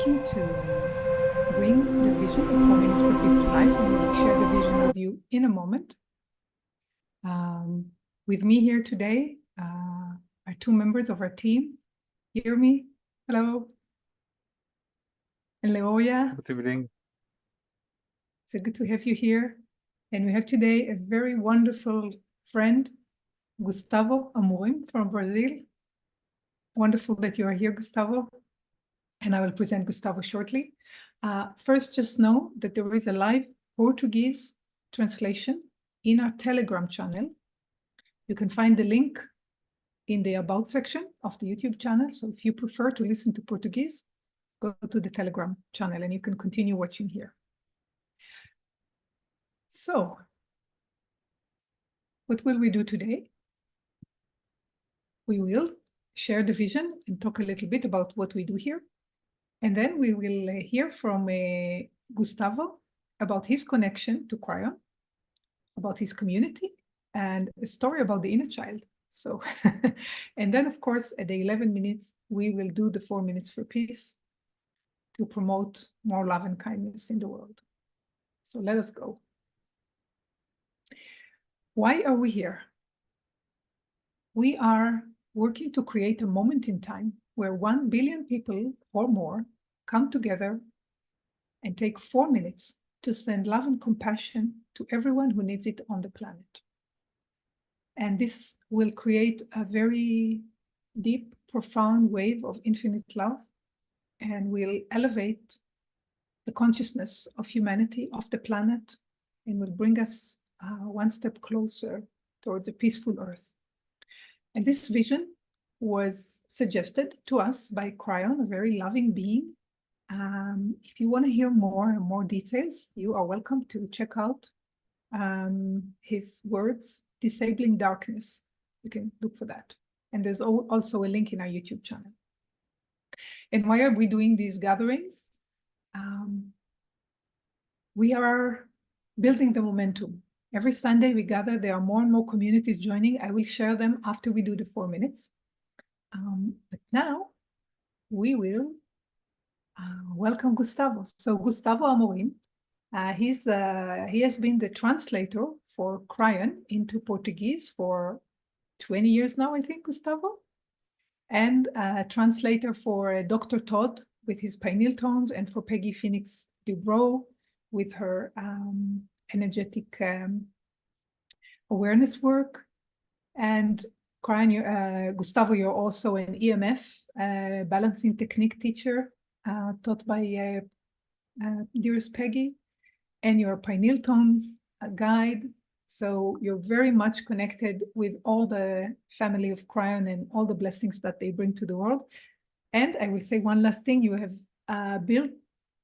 working to bring the vision of 4 minutes for peace to life, and we will share the vision with you in a moment. With me here today are two members of our team. Hear me? Hello. And Leoya. Good evening. It's good to have you here. And we have today a very wonderful friend, Gustavo Amorim from Brazil. Wonderful that you are here, Gustavo. And I will present Gustavo shortly. First, just know that there is a live Portuguese translation in our Telegram channel. You can find the link in the About section of the YouTube channel. So if you prefer to listen to Portuguese, go to the Telegram channel and you can continue watching here. So, what will we do today? We will share the vision and talk a little bit about what we do here. And then we will hear from Gustavo about his connection to Kryon, about his community, and a story about the inner child. So, and then of course, at the 11 minutes, we will do the 4 minutes for peace to promote more love and kindness in the world. So let us go. Why are we here? We are working to create a moment in time where 1 billion people or more come together and take 4 minutes to send love and compassion to everyone who needs it on the planet. And this will create a very deep, profound wave of infinite love and will elevate the consciousness of humanity, of the planet, and will bring us one step closer towards a peaceful earth. And this vision was suggested to us by Kryon, a very loving being. If you want to hear more details, you are welcome to check out his words, Disabling Darkness. You can look for that. And there's also a link in our YouTube channel. And why are we doing these gatherings? We are building the momentum. Every Sunday we gather, there are more and more communities joining. I will share them after we do the 4 minutes. But now we will welcome Gustavo. So Gustavo Amorim, he has been the translator for Kryon into Portuguese for 20 years now, I think, Gustavo, and a translator for Dr. Todd with his pineal tones, and for Peggy Phoenix Dubro with her energetic awareness work. And Kryon, Gustavo, you're also an EMF balancing technique teacher taught by dearest Peggy, and you're a pineal tones guide. So you're very much connected with all the family of Kryon and all the blessings that they bring to the world. And I will say one last thing, you have built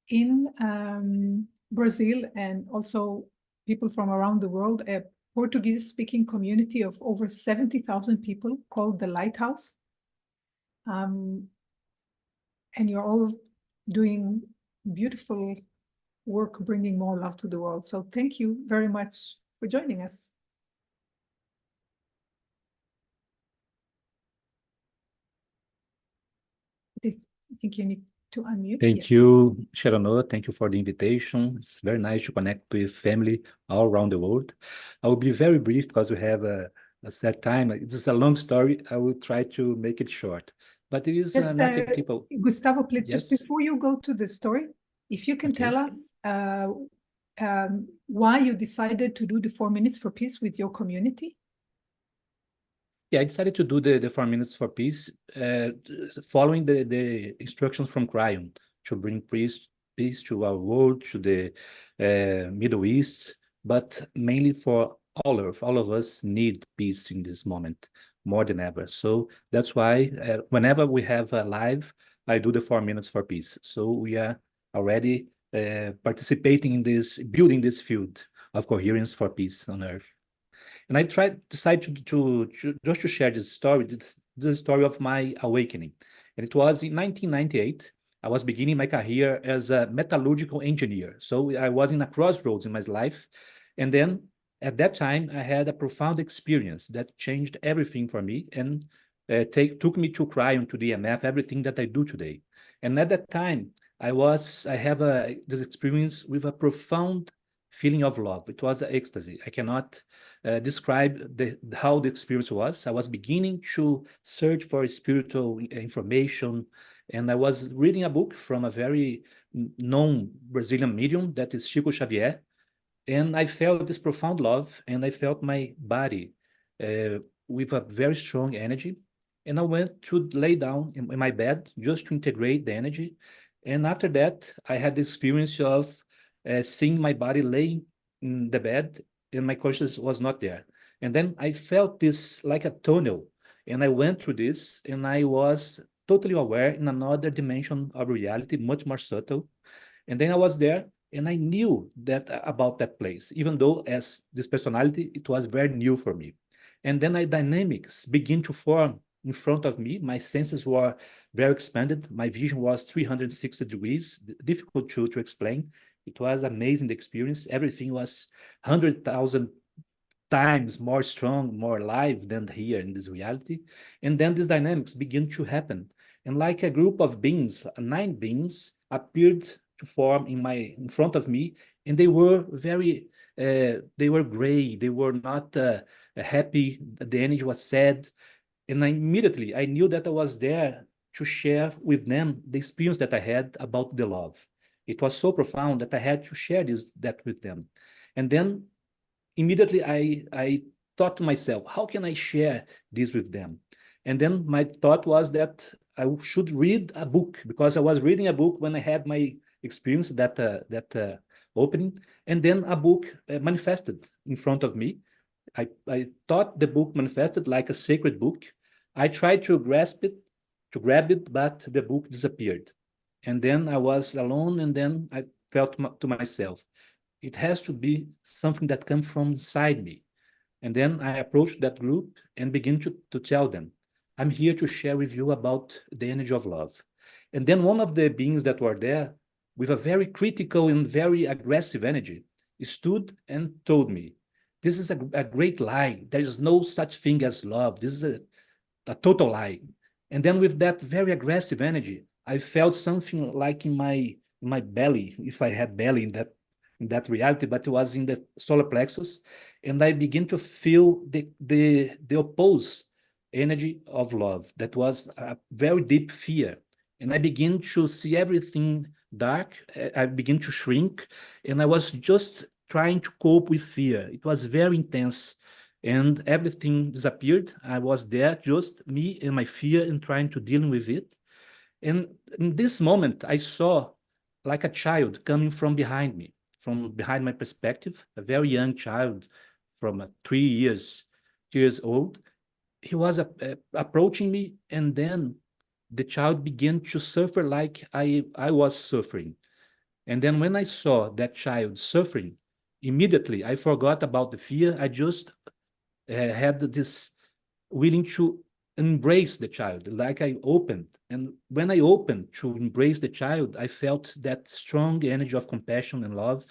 in Brazil and also people from around the world, a Portuguese-speaking community of over 70,000 people called the Lighthouse. And you're all doing beautiful work, bringing more love to the world. So thank you very much for joining us. I think you need to unmute. Thank you, Sharonot. Thank you for the invitation. It's very nice to connect with family all around the world. I will be very brief because we have a set time. It's a long story. I will try to make it short. But it is not a typical... Gustavo, please, yes? just before you go to the story, if you can tell us why you decided to do the 4 minutes for peace with your community. Yeah, I decided to do the 4 minutes for peace, following the instructions from Kryon to bring peace to our world, to the Middle East, but mainly for all of us need peace in this moment more than ever. So that's why whenever we have a live, I do the 4 minutes for peace. So we are already participating in this, building this field of coherence for peace on Earth. And I decided to just to share this story, the story of my awakening. And it was in 1998. I was beginning my career as a metallurgical engineer. So I was in a crossroads in my life. And then at that time, I had a profound experience that changed everything for me and took me to Kryon, to the EMF, everything that I do today. And at that time, I have this experience with a profound feeling of love. It was an ecstasy. I cannot describe how the experience was. I was beginning to search for spiritual information, and I was reading a book from a very known Brazilian medium, that is Chico Xavier, and I felt this profound love, and I felt my body uh, with a very strong energy. And I went to lay down in my bed just to integrate the energy. And after that, I had the experience of seeing my body laying in the bed, and my consciousness was not there. And then I felt this like a tunnel, and I went through this, and I was totally aware in another dimension of reality, much more subtle. And then I was there, and I knew that about that place, even though as this personality, it was very new for me. And then I dynamics begin to form in front of me. My senses were very expanded. My vision was 360 degrees, difficult to explain. It was amazing experience. Everything was 100,000 times more strong, more alive than here in this reality. And then these dynamics begin to happen. And like a group of beings, 9 beings appeared to form in front of me, and they were they were gray. They were not happy. The energy was sad, and I knew that I was there to share with them the experience that I had about the love. It was so profound that I had to share that with them. And then immediately I thought to myself, how can I share this with them? And then my thought was that I should read a book, because I was reading a book when I had my experience, that opening, and then a book manifested in front of me. I thought the book manifested like a sacred book. I tried to grab it, but the book disappeared. And then I was alone, and then I felt to myself, it has to be something that comes from inside me. And then I approached that group and begin to tell them, I'm here to share with you about the energy of love. And then one of the beings that were there, with a very critical and very aggressive energy, stood and told me, this is a great lie. There is no such thing as love. This is a total lie. And then with that very aggressive energy, I felt something like in my belly, if I had belly in that reality, but it was in the solar plexus, and I begin to feel the opposed energy of love. That was a very deep fear, and I begin to see everything dark. I begin to shrink, and I was just trying to cope with fear. It was very intense, and everything disappeared. I was there, just me and my fear, and trying to deal with it. And in this moment, I saw like a child coming from behind my perspective, a very young child from 3 years old. He was approaching me, and then the child began to suffer like I was suffering. And then when I saw that child suffering, immediately I forgot about the fear. I just had this willing to embrace the child, like I opened. And when I opened to embrace the child, I felt that strong energy of compassion and love,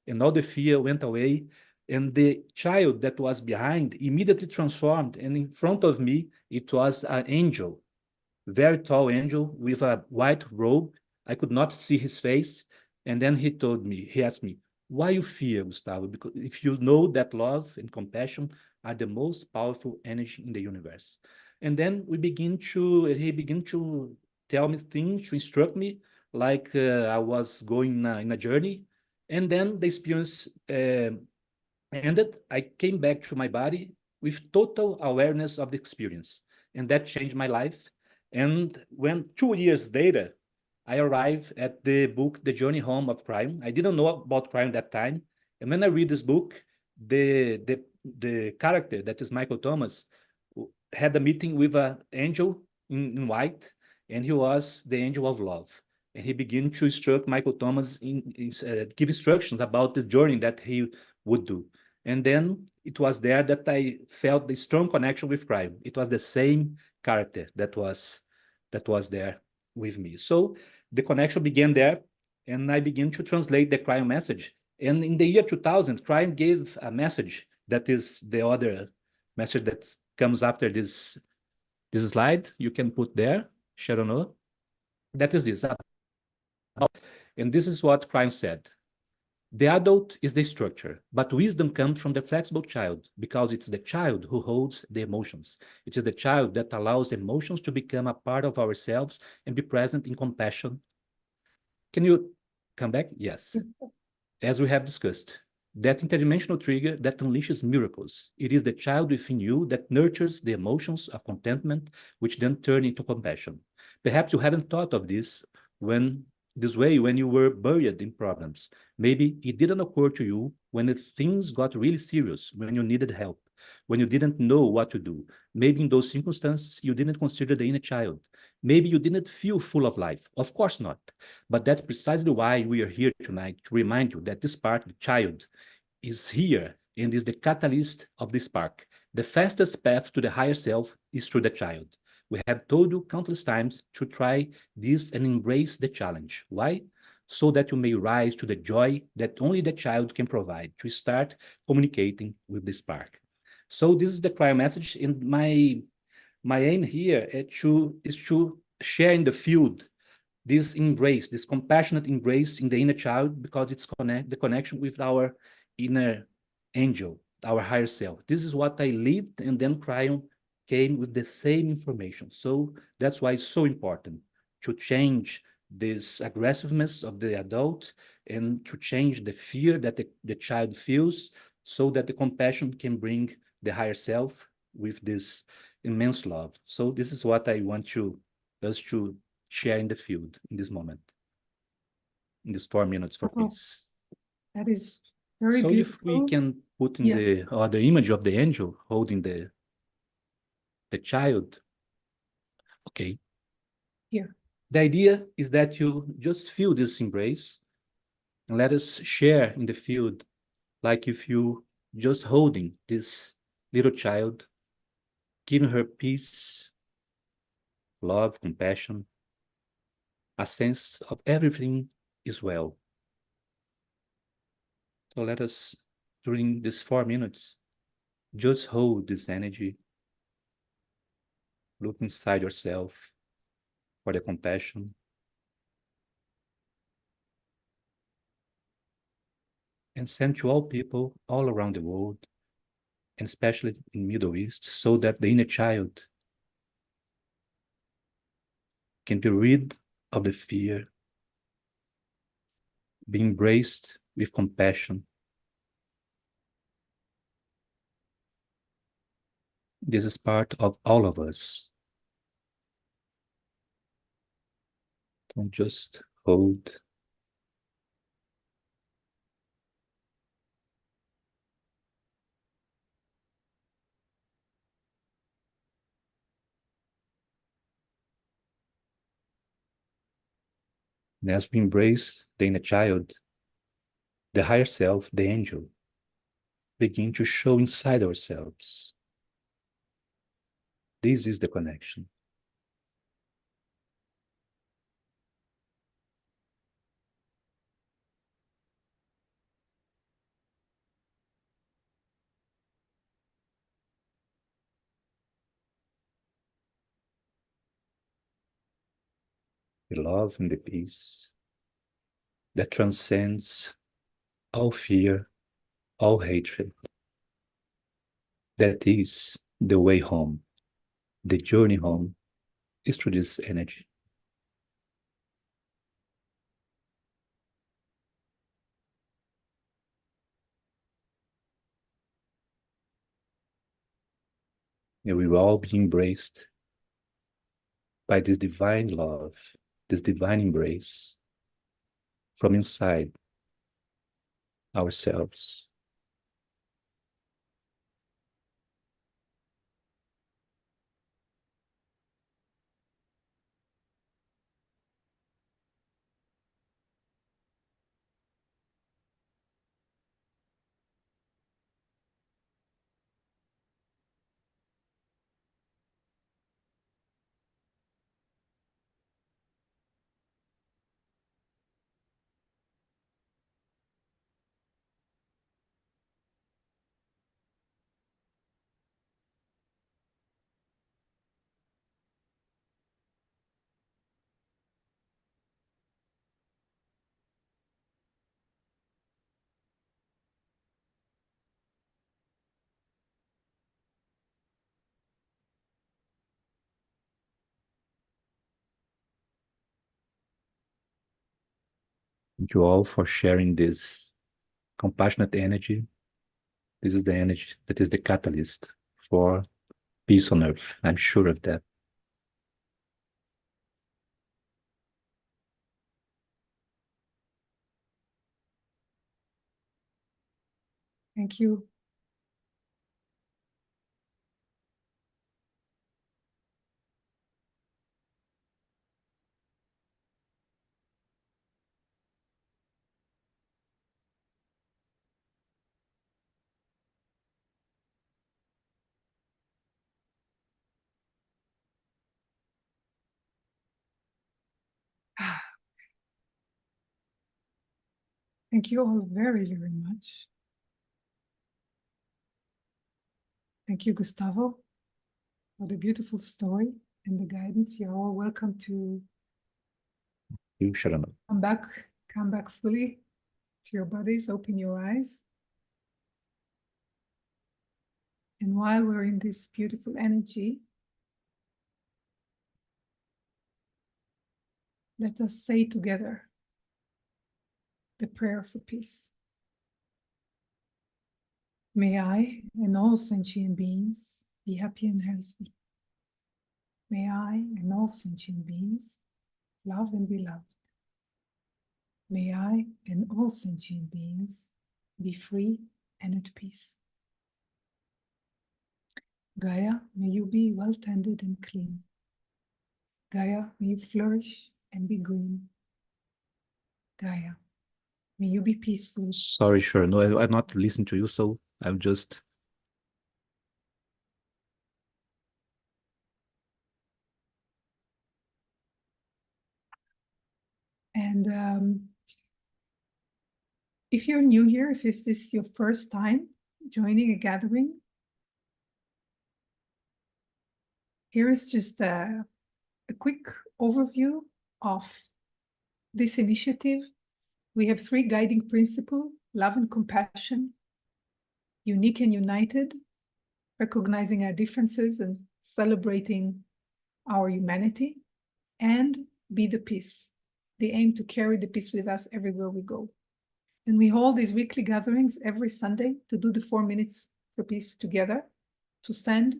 and all the fear went away. And the child that was behind immediately transformed. And in front of me, it was an angel, very tall angel with a white robe. I could not see his face. And then he asked me, why you fear, Gustavo? Because if you know that love and compassion are the most powerful energy in the universe. And then he began to tell me things, to instruct me, like I was going in a journey. And then the experience ended. I came back to my body with total awareness of the experience. And that changed my life. And when 2 years later, I arrived at the book, The Journey Home of Kryon. I didn't know about Kryon that time. And when I read this book, the character that is Michael Thomas had a meeting with an angel in white, and he was the angel of love. And he began to instruct Michael Thomas give instructions about the journey that he would do. And then it was there that I felt the strong connection with Kryon. It was the same character that was there with me. So the connection began there, and I began to translate the Kryon message. And in the year 2000, Kryon gave a message that is the other message that comes after this slide. You can put there, Sharon. That is this. And this is what Kryon said. The adult is the structure, but wisdom comes from the flexible child because it's the child who holds the emotions. It is the child that allows emotions to become a part of ourselves and be present in compassion. Can you come back? Yes. As we have discussed, that interdimensional trigger that unleashes miracles. It is the child within you that nurtures the emotions of contentment, which then turn into compassion. Perhaps you haven't thought of this way when you were buried in problems. Maybe it didn't occur to you when things got really serious, when you needed help, when you didn't know what to do. Maybe in those circumstances, you didn't consider the inner child. Maybe you didn't feel full of life. Of course not. But that's precisely why we are here tonight, to remind you that this part, the child, is here and is the catalyst of this spark. The fastest path to the higher self is through the child. We have told you countless times to try this and embrace the challenge. Why? So that you may rise to the joy that only the child can provide, to start communicating with the spark. So this is the prior message, and my aim here is to share in the field this embrace, this compassionate embrace in the inner child, because it's the connection with our inner angel, our higher self. This is what I lived, and then Kryon came with the same information. So that's why it's so important to change this aggressiveness of the adult and to change the fear that the child feels, so that the compassion can bring the higher self with this immense love. So this is what I want us to share in the field in this moment, in these 4 minutes for Oh, peace. that is very So if we beautiful. can put in Yes. the other image of the angel holding the child. Okay. Here. The idea is that you just feel this embrace and let us share in the field, like if you just holding this little child, giving her peace, love, compassion, a sense of everything is well. So let us, during these 4 minutes, just hold this energy, look inside yourself for the compassion, and send to all people all around the world, and especially in Middle East, so that the inner child can be rid of the fear, be embraced with compassion. This is part of all of us. Don't just hold. And as we embrace the inner child, the higher self, the angel, begin to show inside ourselves. This is the connection. The love and the peace that transcends all fear, all hatred. That is the way home. The journey home is through this energy. And we will all be embraced by this divine love, this divine embrace from inside ourselves. Thank you all for sharing this compassionate energy. This is the energy that is the catalyst for peace on earth. I'm sure of that. Thank you. Thank you all very, very much. Thank you, Gustavo, for the beautiful story and the guidance. You're all welcome to You, Sharana. come back fully to your bodies, open your eyes. And while we're in this beautiful energy, let us say together the prayer for peace. May I and all sentient beings be happy and healthy. May I and all sentient beings love and be loved. May I and all sentient beings be free and at peace. Gaia, may you be well tended and clean. Gaia, may you flourish and be green. Gaia, may you be peaceful. Sorry, sure. No, I'm not listening to you, so I'm just. And if you're new here, if this is your first time joining a gathering, here is just a quick overview of this initiative. We have 3 guiding principles: love and compassion, unique and united, recognizing our differences and celebrating our humanity, and be the peace. The aim to carry the peace with us everywhere we go. And we hold these weekly gatherings every Sunday to do the 4 minutes for peace together, to send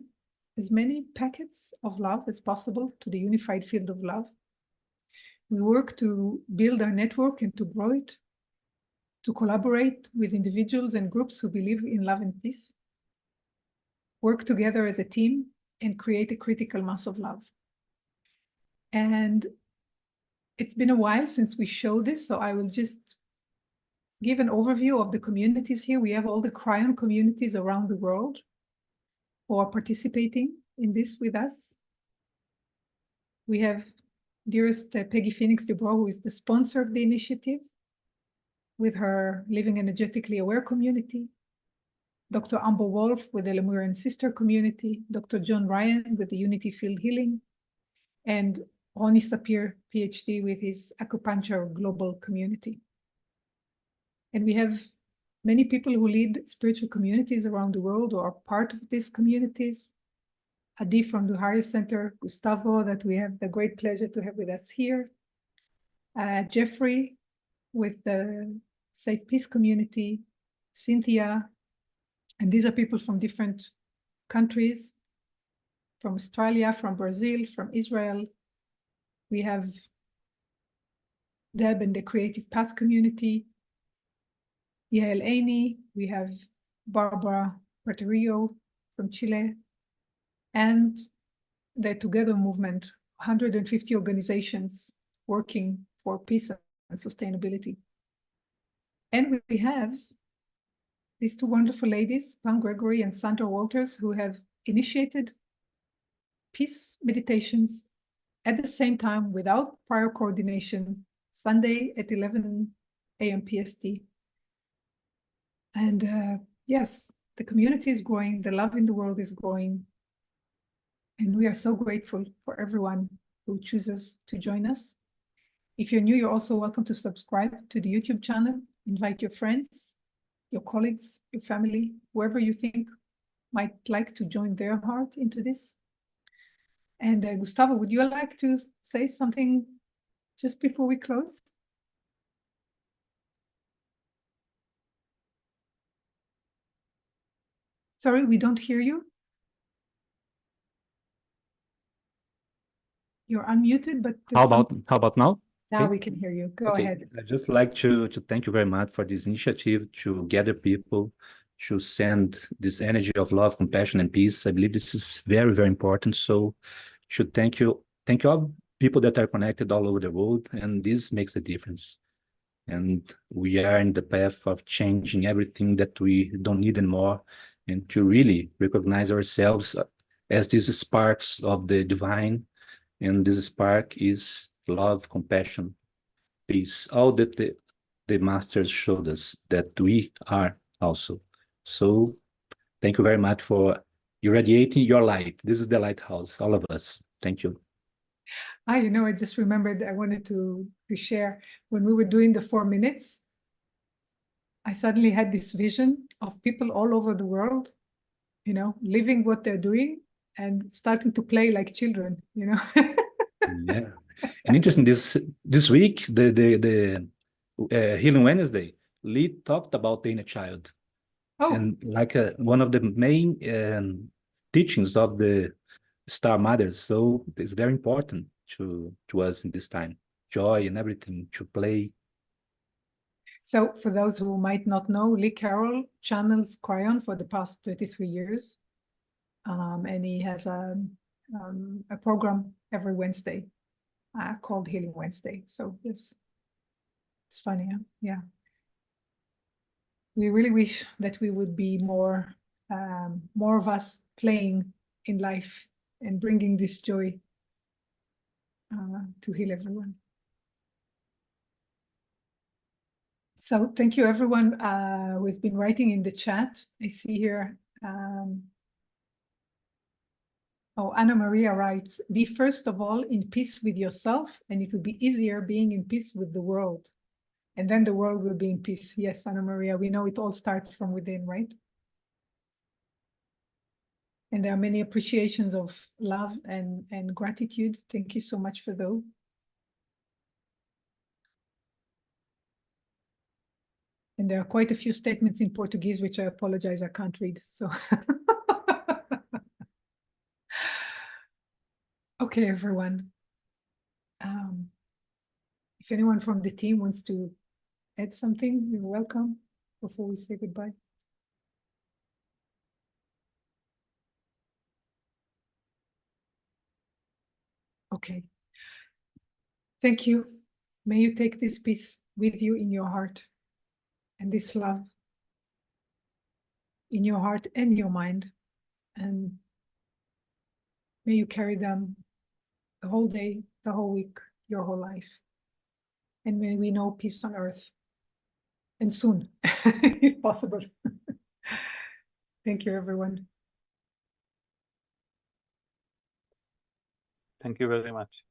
as many packets of love as possible to the unified field of love. We work to build our network and to grow it, to collaborate with individuals and groups who believe in love and peace, work together as a team, and create a critical mass of love. And it's been a while since we showed this, so I will just give an overview of the communities here. We have all the Kryon communities around the world who are participating in this with us. We have dearest Peggy Phoenix Dubro, who is the sponsor of the initiative, with her Living Energetically Aware community, Dr. Amber Wolf with the Lemurian Sister community, Dr. John Ryan with the Unity Field Healing, and Ronnie Sapir, PhD, with his Acupuncture Global community. And we have many people who lead spiritual communities around the world or are part of these communities. Adi from the Higher Center, Gustavo, that we have the great pleasure to have with us here, Jeffrey with the Safe Peace community, Cynthia, and these are people from different countries, from Australia, from Brazil, from Israel. We have Deb and the Creative Path community, Yael Aini, we have Barbara Paterillo from Chile, and the Together movement, 150 organizations working for peace and sustainability. And we have these 2 wonderful ladies, Pam Gregory and Sandra Walters, who have initiated peace meditations at the same time without prior coordination, Sunday at 11 a.m. PST. And yes, the community is growing, the love in the world is growing, and we are so grateful for everyone who chooses to join us. If you're new, you're also welcome to subscribe to the YouTube channel, invite your friends, your colleagues, your family, whoever you think might like to join their heart into this. And Gustavo, would you like to say something just before we close? Sorry, we don't hear you. You're unmuted, but How about now? now Okay. we can hear you. Go Okay. ahead. I'd just like to thank you very much for this initiative to gather people, to send this energy of love, compassion, and peace. I believe this is very, very important. So should thank you all people that are connected all over the world, and this makes a difference. And we are in the path of changing everything that we don't need anymore, and to really recognize ourselves as these sparks of the divine. And this spark is love, compassion, peace, all that the masters showed us that we are also. So thank you very much for irradiating your light. This is the lighthouse, all of us. Thank you. I just remembered I wanted to share when we were doing the 4 minutes, I suddenly had this vision of people all over the world, living what they're doing and starting to play like children, Yeah. And interesting, this week, the Healing Wednesday, Lee talked about the inner child. Oh, And like one of the main teachings of the Star Mothers. So it's very important to us in this time. Joy and everything, to play. so for those who might not know, Lee Carroll channels Kryon for the past 33 years. And he has a program every Wednesday called Healing Wednesday. So it's funny, huh? Yeah. We really wish that we would be more of us playing in life and bringing this joy to heal everyone. So thank you everyone who has been writing in the chat. I see here, Anna Maria writes, be first of all in peace with yourself, and it will be easier being in peace with the world. And then the world will be in peace. Yes, Anna Maria, we know it all starts from within, right? And there are many appreciations of love and gratitude. Thank you so much for those. And there are quite a few statements in Portuguese, which I apologize, I can't read. So, okay, everyone. If anyone from the team wants to add something, you're welcome before we say goodbye. Okay. Thank you. May you take this peace with you in your heart, and this love in your heart and your mind. And may you carry them the whole day, the whole week, your whole life. And may we know peace on earth. And soon, if possible. Thank you, everyone. Thank you very much.